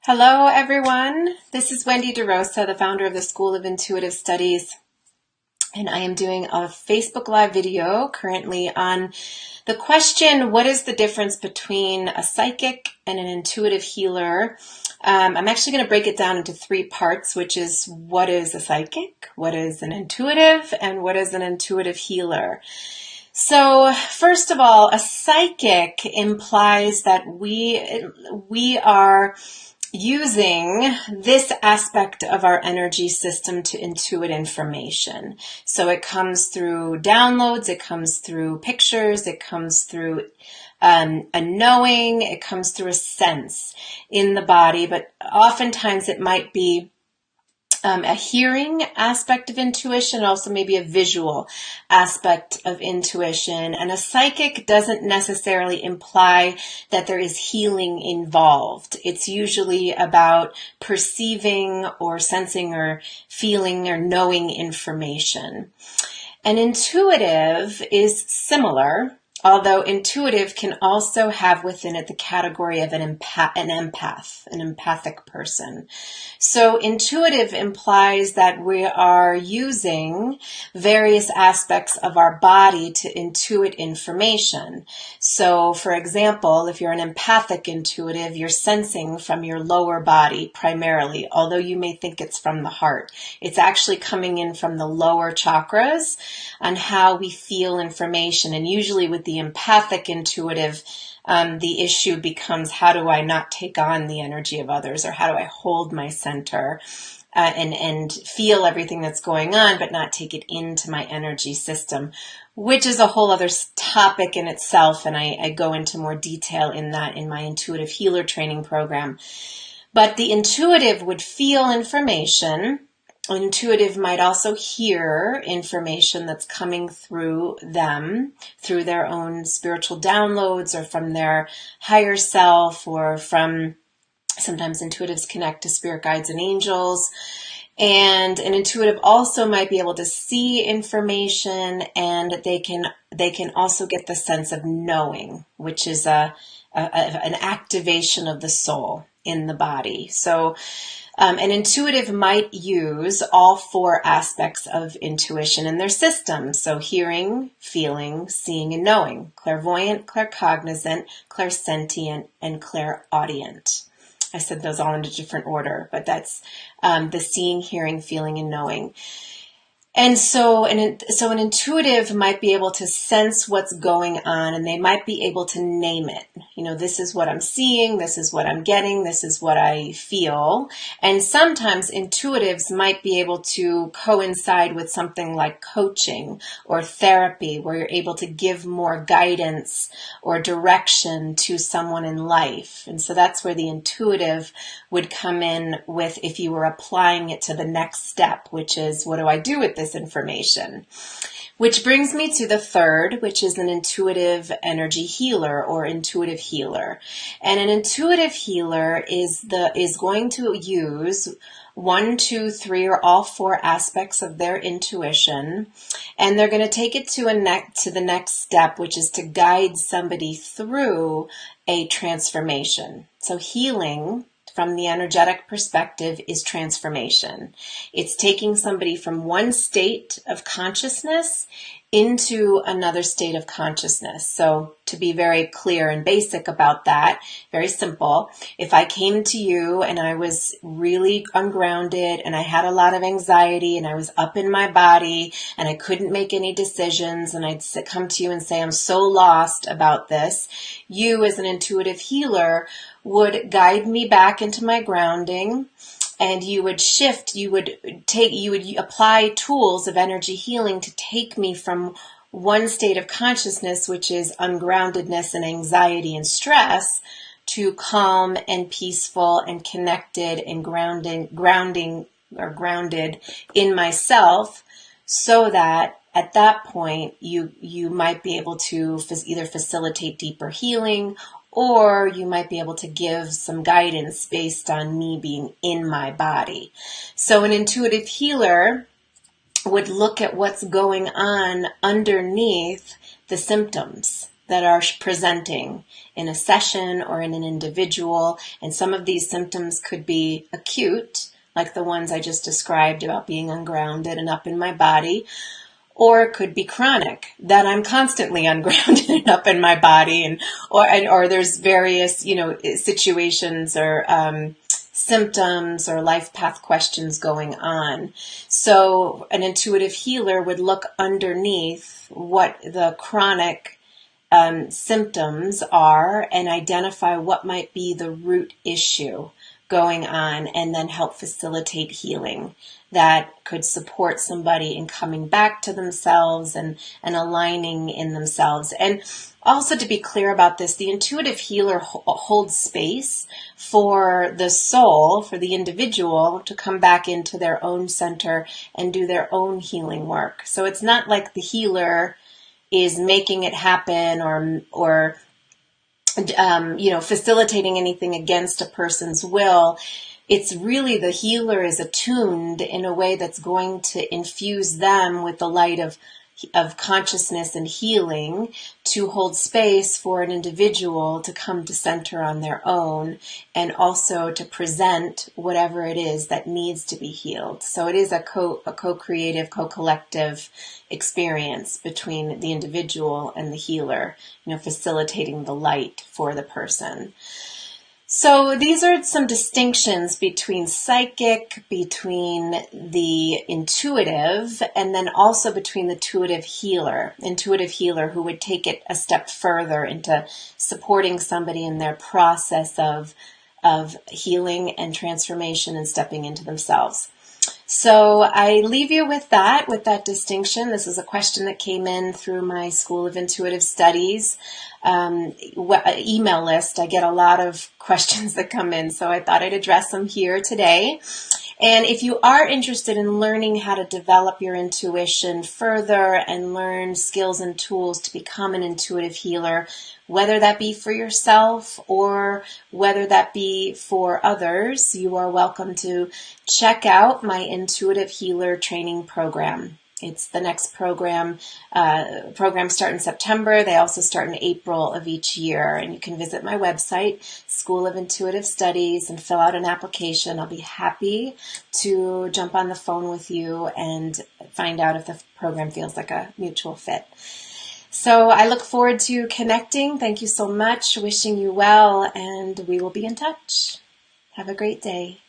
Hello, everyone. This is Wendy De Rosa, the founder of the School of Intuitive Studies, and I am doing a Facebook Live video currently on the question, what is the difference between a psychic and an intuitive healer? I'm actually going to break it down into three parts, which is what is a psychic, what is an intuitive, and what is an intuitive healer. So first of all, a psychic implies that we are using this aspect of our energy system to intuit information. So it comes through downloads, it comes through pictures, it comes through a knowing, it comes through a sense in the body, but oftentimes it might be a hearing aspect of intuition, also maybe a visual aspect of intuition. And a psychic doesn't necessarily imply that there is healing involved. It's usually about perceiving or sensing or feeling or knowing information. An intuitive is similar, although intuitive can also have within it the category of an empath, an empathic person. So intuitive implies that we are using various aspects of our body to intuit information. So for example, if you're an empathic intuitive, you're sensing from your lower body primarily, although you may think it's from the heart. It's actually coming in from the lower chakras on how we feel information, and usually with the empathic intuitive, the issue becomes how do I not take on the energy of others, or how do I hold my center and feel everything that's going on but not take it into my energy system, which is a whole other topic in itself, and I go into more detail in that in my intuitive healer training program. But the intuitive would feel information. Intuitive might also hear information that's coming through them, through their own spiritual downloads or from their higher self, or from, sometimes intuitives connect to spirit guides and angels. And an intuitive also might be able to see information, and they can also get the sense of knowing, which is an activation of the soul in the body. So an intuitive might use all four aspects of intuition in their system. So hearing, feeling, seeing, and knowing. Clairvoyant, claircognizant, clairsentient, and clairaudient. I said those all in a different order, but that's the seeing, hearing, feeling, and knowing. And so an intuitive might be able to sense what's going on, and they might be able to name it. You know, this is what I'm seeing, this is what I'm getting, this is what I feel. And sometimes intuitives might be able to coincide with something like coaching or therapy, where you're able to give more guidance or direction to someone in life. And so that's where the intuitive would come in with, if you were applying it to the next step, which is, what do I do with this information? Which brings me to the third, which is an intuitive energy healer or intuitive healer. And an intuitive healer is going to use 1, 2, 3, or all four aspects of their intuition, and they're going to take it to the next step, which is to guide somebody through a transformation. So healing, from the energetic perspective, is transformation. It's taking somebody from one state of consciousness into another state of consciousness. So to be very clear and basic about that, very simple, if I came to you and I was really ungrounded and I had a lot of anxiety and I was up in my body and I couldn't make any decisions, and I'd come to you and say, I'm so lost about this, you as an intuitive healer would guide me back into my grounding, and you would shift, you would apply tools of energy healing to take me from one state of consciousness, which is ungroundedness and anxiety and stress, to calm and peaceful and connected and grounded in myself, so that at that point you might be able to either facilitate deeper healing, or you might be able to give some guidance based on me being in my body. So an intuitive healer would look at what's going on underneath the symptoms. that are presenting in a session or in an individual. And some of these symptoms could be acute, like the ones I just described about being ungrounded and up in my body, or it could be chronic, that I'm constantly ungrounded and up in my body, or there's various, situations or symptoms or life path questions going on. So an intuitive healer would look underneath what the chronic symptoms are and identify what might be the root issue going on, and then help facilitate healing that could support somebody in coming back to themselves and aligning in themselves. And also, to be clear about this, the intuitive healer holds space for the soul, for the individual, to come back into their own center and do their own healing work. So it's not like the healer is making it happen or facilitating anything against a person's will. It's really the healer is attuned in a way that's going to infuse them with the light of consciousness and healing, to hold space for an individual to come to center on their own, and also to present whatever it is that needs to be healed. So it is a co-creative, co-collective experience between the individual and the healer, facilitating the light for the person. So these are some distinctions between psychic, between the intuitive, and then also between the intuitive healer who would take it a step further into supporting somebody in their process of healing and transformation and stepping into themselves. So I leave you with that distinction. This is a question that came in through my School of Intuitive Studies email list. I get a lot of questions that come in, so I thought I'd address them here today. And if you are interested in learning how to develop your intuition further and learn skills and tools to become an intuitive healer, whether that be for yourself or whether that be for others, you are welcome to check out my Intuitive Healer Training Program. It's the next program. Programs start in September. They also start in April of each year. And you can visit my website, School of Intuitive Studies, and fill out an application. I'll be happy to jump on the phone with you and find out if the program feels like a mutual fit. So I look forward to connecting. Thank you so much. Wishing you well, and we will be in touch. Have a great day.